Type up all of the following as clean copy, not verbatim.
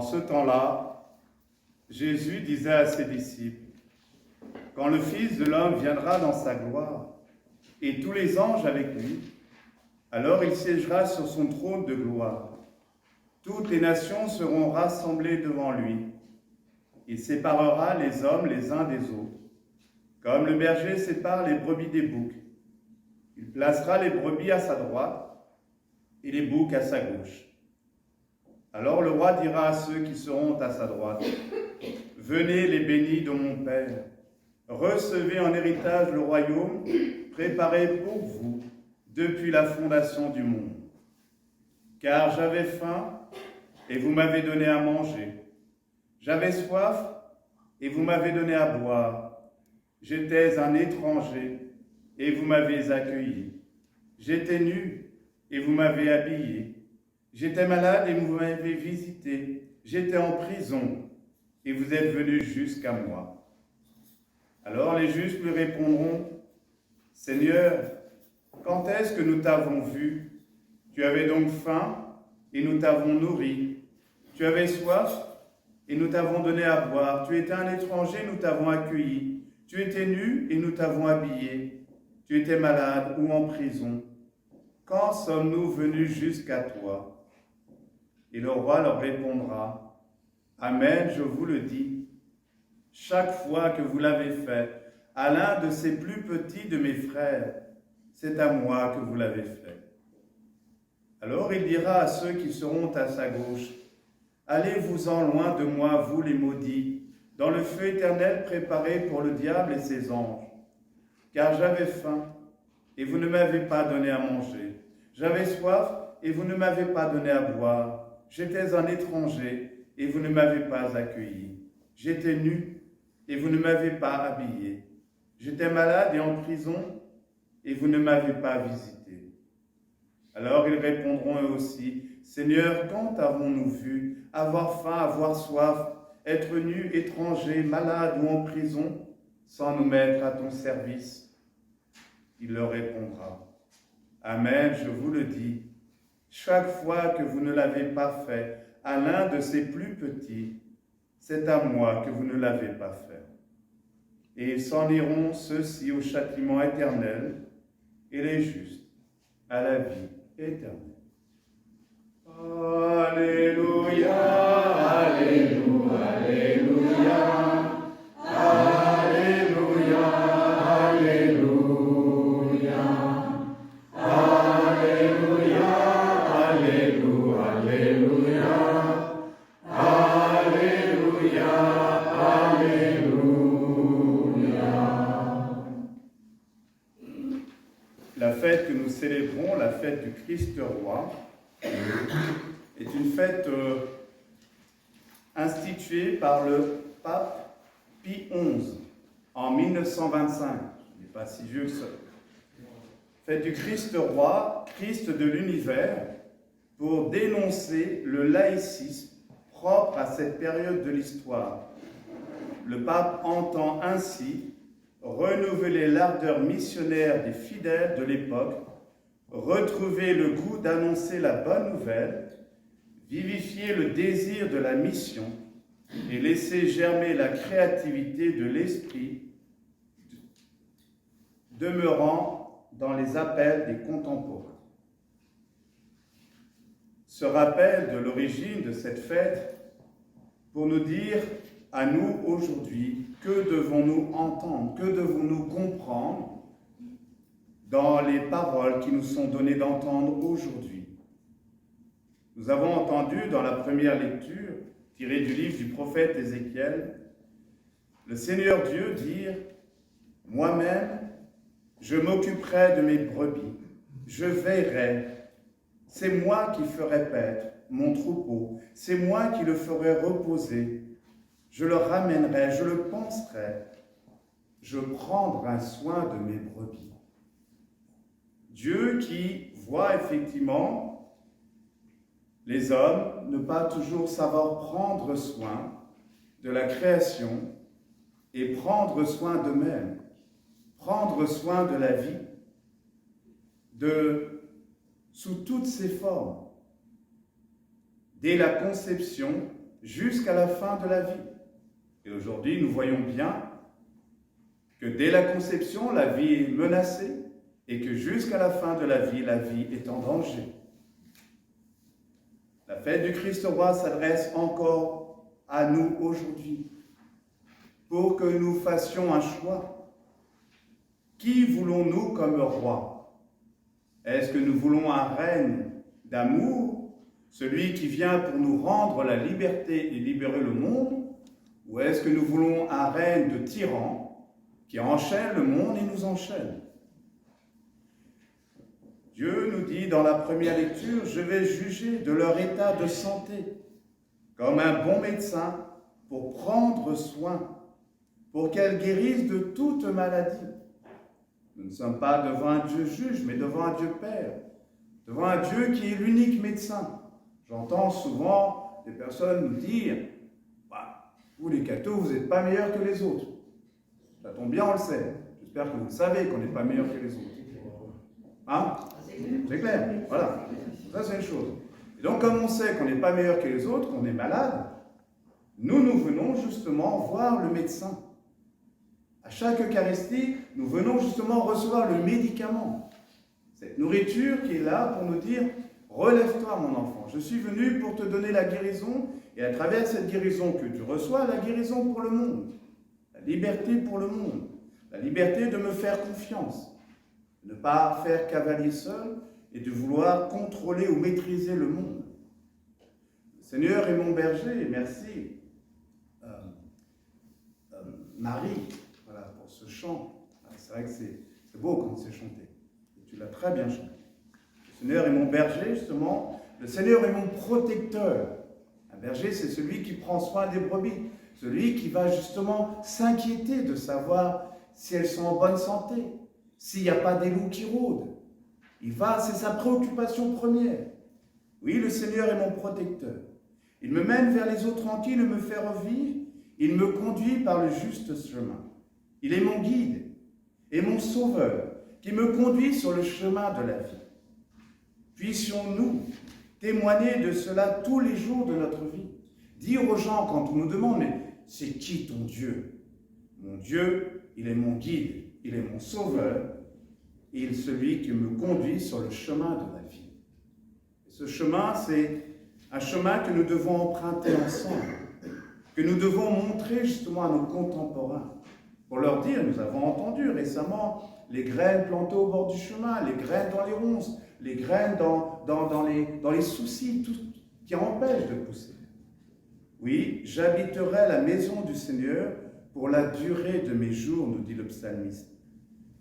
ce temps-là, Jésus disait à ses disciples, « Quand le Fils de l'homme viendra dans sa gloire, et tous les anges avec lui, alors il siégera sur son trône de gloire. Toutes les nations seront rassemblées devant lui. Il séparera les hommes les uns des autres, comme le berger sépare les brebis des boucs. Il placera les brebis à sa droite et les boucs à sa gauche. Alors le roi dira à ceux qui seront à sa droite, « Venez les bénis de mon Père, recevez en héritage le royaume préparé pour vous depuis la fondation du monde. Car j'avais faim et vous m'avez donné à manger. J'avais soif et vous m'avez donné à boire. J'étais un étranger et vous m'avez accueilli. J'étais nu et vous m'avez habillé. J'étais malade et vous m'avez visité. J'étais en prison et vous êtes venus jusqu'à moi. » Alors les justes lui répondront, « Seigneur, quand est-ce que nous t'avons vu? Tu avais donc faim et nous t'avons nourri. Tu avais soif et nous t'avons donné à boire. Tu étais un étranger, nous t'avons accueilli. Tu étais nu et nous t'avons habillé. Tu étais malade ou en prison. Quand sommes-nous venus jusqu'à toi? » Et le roi leur répondra, « Amen, je vous le dis. Chaque fois que vous l'avez fait à l'un de ces plus petits de mes frères, c'est à moi que vous l'avez fait. » Alors il dira à ceux qui seront à sa gauche, « Allez-vous-en loin de moi, vous les maudits, dans le feu éternel préparé pour le diable et ses anges. Car j'avais faim, et vous ne m'avez pas donné à manger. J'avais soif, et vous ne m'avez pas donné à boire. J'étais un étranger, et vous ne m'avez pas accueilli. J'étais nu, et vous ne m'avez pas habillé. J'étais malade et en prison, et vous ne m'avez pas visité. » Alors ils répondront eux aussi, « Seigneur, quand avons-nous vu avoir faim, avoir soif, être nus, étrangers, malades ou en prison, sans nous mettre à ton service ?» Il leur répondra, « Amen, je vous le dis, chaque fois que vous ne l'avez pas fait à l'un de ces plus petits, c'est à moi que vous ne l'avez pas fait. » Et ils s'en iront, ceux-ci, au châtiment éternel, et les justes à la vie éternelle. Alléluia, Alléluia, Alléluia, Alléluia, Alléluia, Alléluia, Alléluia, Alléluia, Alléluia. La fête que nous célébrons, la fête du Christ roi, est une fête instituée par le pape Pie XI en 1925. Il n'est pas si vieux que ça. Fête du Christ roi, Christ de l'univers, pour dénoncer le laïcisme propre à cette période de l'histoire. Le pape entend ainsi renouveler l'ardeur missionnaire des fidèles de l'époque, retrouver le goût d'annoncer la bonne nouvelle, vivifier le désir de la mission et laisser germer la créativité de l'esprit demeurant dans les appels des contemporains. Ce rappel de l'origine de cette fête pour nous dire à nous aujourd'hui, que devons-nous entendre, que devons-nous comprendre dans les paroles qui nous sont données d'entendre aujourd'hui. Nous avons entendu dans la première lecture, tirée du livre du prophète Ézéchiel, le Seigneur Dieu dire « Moi-même, je m'occuperai de mes brebis, je veillerai, c'est moi qui ferai paître mon troupeau, c'est moi qui le ferai reposer, je le ramènerai, je le panserai, je prendrai soin de mes brebis. » Dieu qui voit effectivement les hommes ne pas toujours savoir prendre soin de la création et prendre soin d'eux-mêmes, prendre soin de la vie, sous toutes ses formes, dès la conception jusqu'à la fin de la vie. Et aujourd'hui, nous voyons bien que dès la conception, la vie est menacée et que jusqu'à la fin de la vie est en danger. La fête du Christ roi s'adresse encore à nous aujourd'hui pour que nous fassions un choix. Qui voulons-nous comme roi? Est-ce que nous voulons un règne d'amour, celui qui vient pour nous rendre la liberté et libérer le monde? Ou est-ce que nous voulons un règne de tyran qui enchaîne le monde et nous enchaîne? Dieu nous dit dans la première lecture, « Je vais juger de leur état de santé, comme un bon médecin, pour prendre soin, pour qu'elles guérissent de toute maladie. » Nous ne sommes pas devant un Dieu juge, mais devant un Dieu Père, devant un Dieu qui est l'unique médecin. J'entends souvent des personnes nous dire, bah, « Vous les cathos, vous n'êtes pas meilleurs que les autres. » Ça tombe bien, on le sait. J'espère que vous le savez qu'on n'est pas meilleurs que les autres. Hein? C'est clair, voilà. Ça, c'est une chose. Et donc, comme on sait qu'on n'est pas meilleur que les autres, qu'on est malade, nous venons justement voir le médecin. À chaque Eucharistie, nous venons justement recevoir le médicament. Cette nourriture qui est là pour nous dire « Relève-toi, mon enfant, je suis venu pour te donner la guérison, et à travers cette guérison que tu reçois, la guérison pour le monde, la liberté pour le monde, la liberté de me faire confiance. » Ne pas faire cavalier seul et de vouloir contrôler ou maîtriser le monde. Le Seigneur est mon berger, et merci Marie, voilà, pour ce chant. C'est vrai que c'est beau quand c'est chanté. Et tu l'as très bien chanté. Le Seigneur est mon berger, justement. Le Seigneur est mon protecteur. Un berger, c'est celui qui prend soin des brebis, celui qui va justement s'inquiéter de savoir si elles sont en bonne santé, s'il n'y a pas des loups qui rôdent. C'est sa préoccupation première. Oui, le Seigneur est mon protecteur. Il me mène vers les eaux tranquilles et me fait revivre. Il me conduit par le juste chemin. Il est mon guide et mon sauveur qui me conduit sur le chemin de la vie. Puissions-nous témoigner de cela tous les jours de notre vie. Dire aux gens quand on nous demande « Mais c'est qui ton Dieu ?» Mon Dieu, il est mon guide. Il est mon sauveur, et il est celui qui me conduit sur le chemin de la vie. Et ce chemin, c'est un chemin que nous devons emprunter ensemble, que nous devons montrer justement à nos contemporains, pour leur dire, nous avons entendu récemment les graines plantées au bord du chemin, les graines dans les ronces, les graines dans les soucis, tout qui empêche de pousser. Oui, j'habiterai la maison du Seigneur pour la durée de mes jours, nous dit le psalmiste.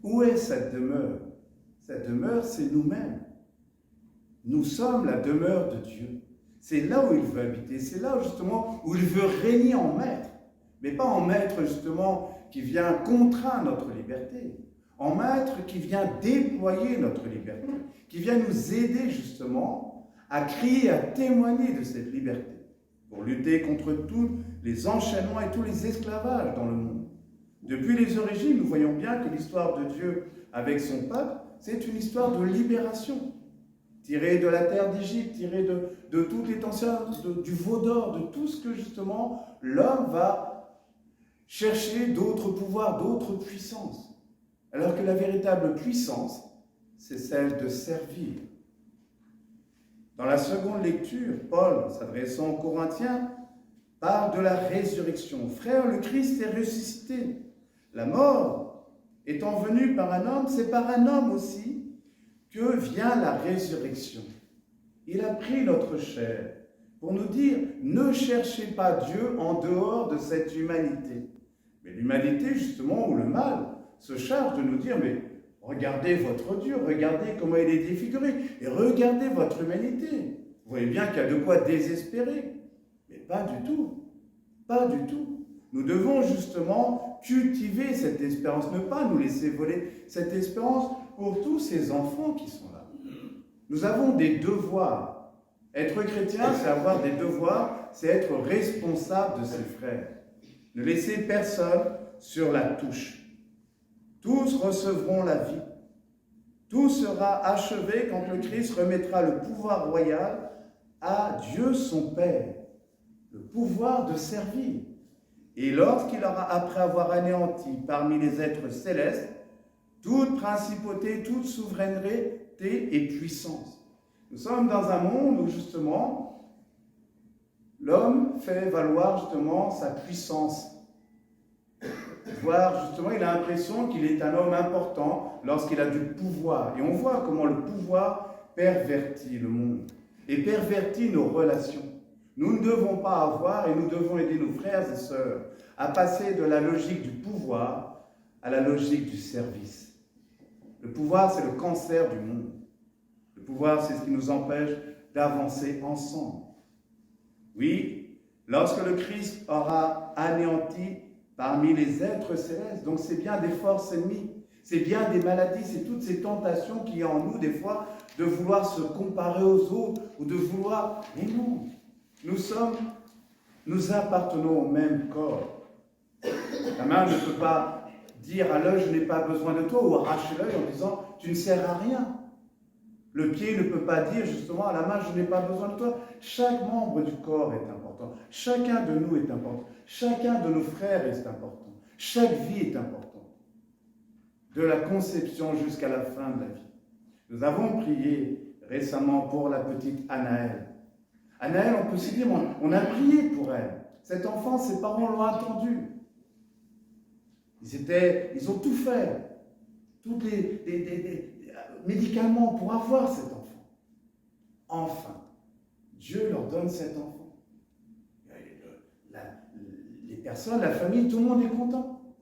Où est cette demeure? Cette demeure, c'est nous-mêmes. Nous sommes la demeure de Dieu. C'est là où il veut habiter, c'est là justement où il veut régner en maître. Mais pas en maître justement qui vient contraindre notre liberté, en maître qui vient déployer notre liberté, qui vient nous aider justement à crier, à témoigner de cette liberté, pour lutter contre tous les enchaînements et tous les esclavages dans le monde. Depuis les origines, nous voyons bien que l'histoire de Dieu avec son peuple, c'est une histoire de libération, tirée de la terre d'Égypte, tirée de toutes les tensions, du veau d'or, de tout ce que justement l'homme va chercher d'autres pouvoirs, d'autres puissances. Alors que la véritable puissance, c'est celle de servir. Dans la seconde lecture, Paul, s'adressant aux Corinthiens, parle de la résurrection. Frère, le Christ est ressuscité. La mort étant venue par un homme, c'est par un homme aussi que vient la résurrection. Il a pris notre chair pour nous dire, ne cherchez pas Dieu en dehors de cette humanité. Mais l'humanité, justement, ou le mal, se charge de nous dire, mais regardez votre Dieu, regardez comment il est défiguré, et regardez votre humanité. Vous voyez bien qu'il y a de quoi désespérer. Mais pas du tout. Pas du tout. Nous devons justement cultiver cette espérance, ne pas nous laisser voler cette espérance pour tous ces enfants qui sont là. Nous avons des devoirs. Être chrétien, c'est avoir des devoirs, c'est être responsable de ses frères. Ne laissez personne sur la touche. Tous recevront la vie. Tout sera achevé quand le Christ remettra le pouvoir royal à Dieu son Père. le pouvoir de servir. Et lorsqu'il aura, après avoir anéanti parmi les êtres célestes, toute principauté, toute souveraineté et puissance. Nous sommes dans un monde où justement, l'homme fait valoir justement sa puissance. Voire justement, il a l'impression qu'il est un homme important lorsqu'il a du pouvoir. Et on voit comment le pouvoir pervertit le monde et pervertit nos relations. Nous ne devons pas avoir et nous devons aider nos frères et sœurs à passer de la logique du pouvoir à la logique du service. Le pouvoir, c'est le cancer du monde. Le pouvoir, c'est ce qui nous empêche d'avancer ensemble. Oui, lorsque le Christ aura anéanti parmi les êtres célestes, donc c'est bien des forces ennemies, c'est bien des maladies, c'est toutes ces tentations qu'il y a en nous des fois de vouloir se comparer aux autres ou de vouloir... Mais non, nous appartenons au même corps. La main ne peut pas dire à l'œil, je n'ai pas besoin de toi, ou arracher l'œil en disant, tu ne sers à rien. Le pied ne peut pas dire justement à la main, je n'ai pas besoin de toi. Chaque membre du corps est important. Chacun de nous est important. Chacun de nos frères est important. Chaque vie est importante. De la conception jusqu'à la fin de la vie. Nous avons prié récemment pour la petite Anaëlle. Anaëlle, on peut se dire, on a prié pour elle. Cet enfant, ses parents l'ont attendu. Ils ont tout fait. Tous les médicaments pour avoir cet enfant. Enfin, Dieu leur donne cet enfant. Les personnes, la famille, tout le monde est content.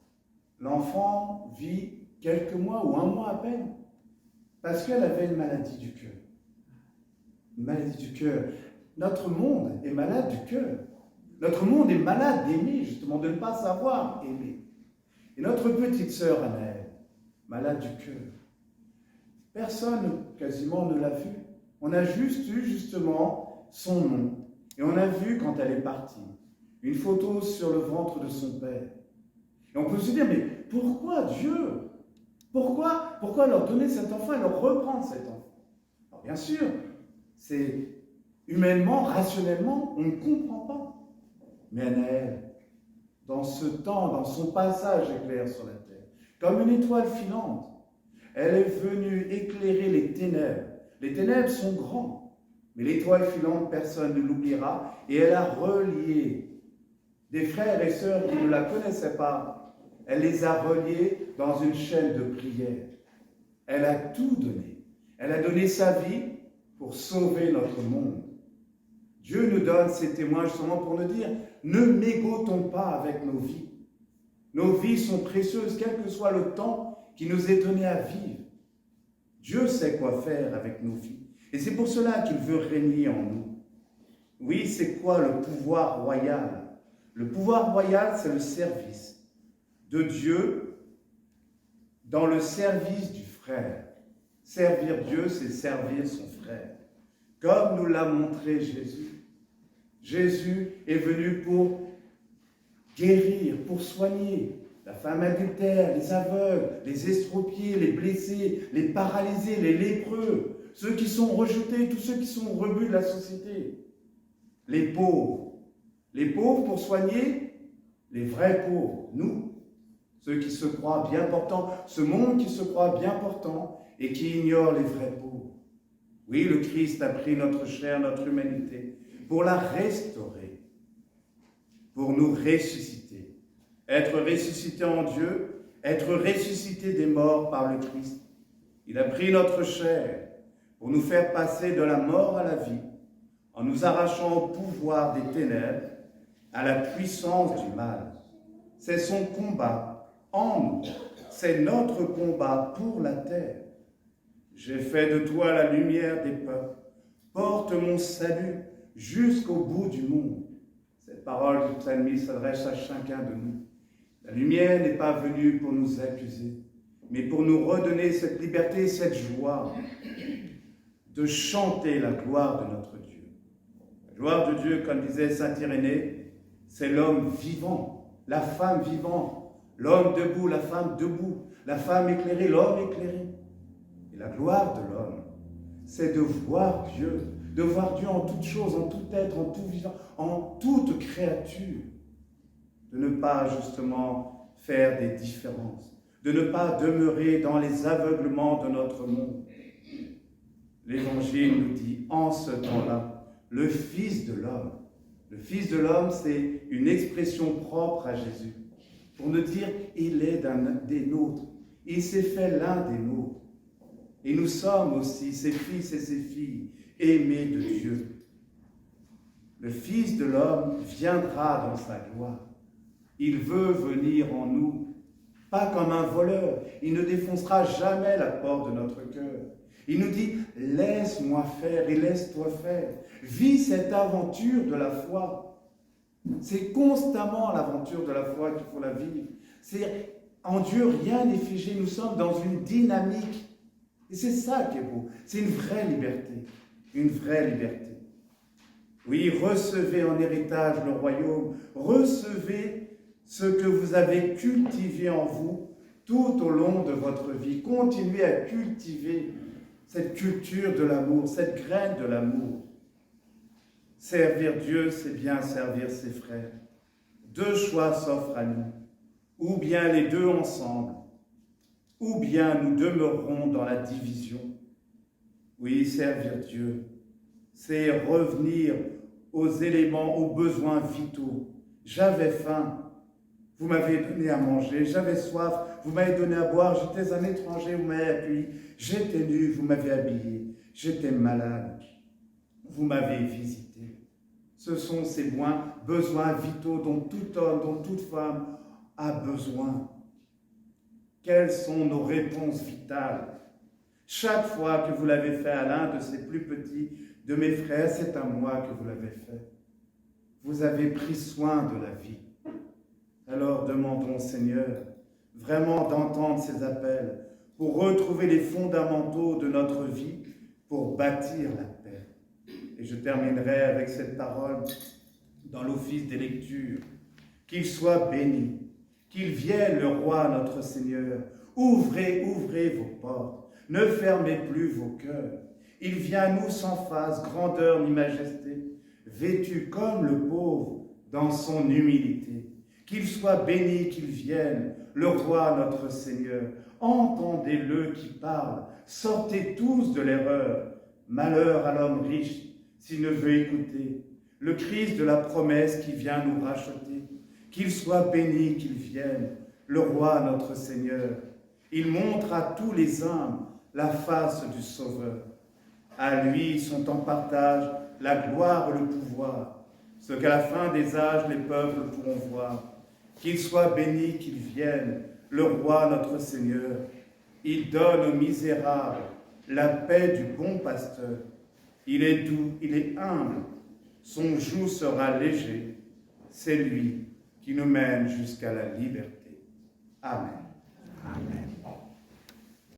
L'enfant vit quelques mois ou un mois à peine parce qu'elle avait une maladie du cœur. Une maladie du cœur. Notre monde est malade du cœur. Notre monde est malade d'aimer, justement, de ne pas savoir aimer. Et notre petite sœur Anaëlle, malade du cœur. Personne quasiment ne l'a vue. On a juste eu justement son nom. Et on a vu quand elle est partie, une photo sur le ventre de son père. Et on peut se dire, mais pourquoi Dieu? Pourquoi leur donner cet enfant et leur reprendre cet enfant? Alors bien sûr, c'est humainement, rationnellement, on ne comprend pas. Mais Anaëlle, dans ce temps, dans son passage éclair sur la terre, comme une étoile filante, elle est venue éclairer les ténèbres. Les ténèbres sont grandes, mais l'étoile filante, personne ne l'oubliera. Et elle a relié des frères et sœurs qui ne la connaissaient pas. Elle les a reliés dans une chaîne de prière. Elle a tout donné. Elle a donné sa vie pour sauver notre monde. Dieu nous donne ces témoins justement pour nous dire, ne mégotons pas avec nos vies. Nos vies sont précieuses, quel que soit le temps qui nous est donné à vivre. Dieu sait quoi faire avec nos vies. Et c'est pour cela qu'il veut régner en nous. Oui, c'est quoi le pouvoir royal? Le pouvoir royal, c'est le service de Dieu dans le service du frère. Servir Dieu, c'est servir son frère. Comme nous l'a montré Jésus. Jésus est venu pour guérir, pour soigner la femme adultère, les aveugles, les estropiés, les blessés, les paralysés, les lépreux, ceux qui sont rejetés, tous ceux qui sont rebuts de la société, les pauvres. Les pauvres pour soigner les vrais pauvres, nous, ceux qui se croient bien portants, ce monde qui se croit bien portant et qui ignore les vrais pauvres. Oui, le Christ a pris notre chair, notre humanité, pour la restaurer, pour nous ressusciter. Être ressuscité en Dieu, être ressuscité des morts par le Christ. Il a pris notre chair pour nous faire passer de la mort à la vie, en nous arrachant au pouvoir des ténèbres, à la puissance du mal. C'est son combat en nous, c'est notre combat pour la terre. J'ai fait de toi la lumière des peuples, porte mon salut jusqu'au bout du monde. Cette parole du psalmiste s'adresse à chacun de nous. La lumière n'est pas venue pour nous accuser, mais pour nous redonner cette liberté, cette joie de chanter la gloire de notre Dieu. La gloire de Dieu, comme disait saint Irénée, c'est l'homme vivant, la femme vivante, l'homme debout, la femme debout, la femme éclairée, l'homme éclairé. Et la gloire de l'homme, c'est de voir Dieu, de voir Dieu en toute chose, en tout être, en tout vivant, en toute créature, de ne pas justement faire des différences, de ne pas demeurer dans les aveuglements de notre monde. L'Évangile nous dit, en ce temps-là, le Fils de l'homme, c'est une expression propre à Jésus, pour nous dire, il est des nôtres, il s'est fait l'un des nôtres. Et nous sommes aussi ses fils et ses filles, aimés de Dieu. Le Fils de l'homme viendra dans sa gloire. Il veut venir en nous, pas comme un voleur. Il ne défoncera jamais la porte de notre cœur. Il nous dit, laisse-moi faire et laisse-toi faire. Vis cette aventure de la foi. C'est constamment l'aventure de la foi qu'il faut la vivre. C'est en Dieu, rien n'est figé. Nous sommes dans une dynamique. Et c'est ça qui est beau. C'est une vraie liberté. Une vraie liberté. Oui, recevez en héritage le royaume. Recevez ce que vous avez cultivé en vous tout au long de votre vie. Continuez à cultiver cette culture de l'amour, cette graine de l'amour. Servir Dieu, c'est bien servir ses frères. Deux choix s'offrent à nous. Ou bien les deux ensemble, ou bien nous demeurerons dans la division. Oui, servir Dieu, c'est revenir aux éléments, aux besoins vitaux. J'avais faim, vous m'avez donné à manger. J'avais soif, vous m'avez donné à boire. J'étais un étranger, vous m'avez accueilli. J'étais nu, vous m'avez habillé. J'étais malade, vous m'avez visité. Ce sont ces besoins vitaux dont tout homme, dont toute femme a besoin. Quelles sont nos réponses vitales? Chaque fois que vous l'avez fait à l'un de ces plus petits de mes frères, c'est à moi que vous l'avez fait. Vous avez pris soin de la vie. Alors demandons, Seigneur, vraiment d'entendre ces appels pour retrouver les fondamentaux de notre vie, pour bâtir la paix. Et je terminerai avec cette parole dans l'office des lectures. Qu'il soit béni, qu'il vienne le roi notre Seigneur. Ouvrez, ouvrez vos portes, ne fermez plus vos cœurs. Il vient à nous sans face, grandeur ni majesté, vêtu comme le pauvre dans son humilité. Qu'il soit béni, qu'il vienne, le roi notre Seigneur. Entendez-le qui parle, sortez tous de l'erreur. Malheur à l'homme riche s'il ne veut écouter. Le Christ de la promesse qui vient nous racheter. Qu'il soit béni, qu'il vienne, le roi notre Seigneur. Il montre à tous les humbles la face du Sauveur. À lui sont en partage la gloire et le pouvoir, ce qu'à la fin des âges les peuples pourront voir. Qu'il soit béni, qu'il vienne, le roi notre Seigneur. Il donne aux misérables la paix du bon pasteur. Il est doux, il est humble, son joug sera léger. C'est lui qui nous mène jusqu'à la liberté. Amen. Amen.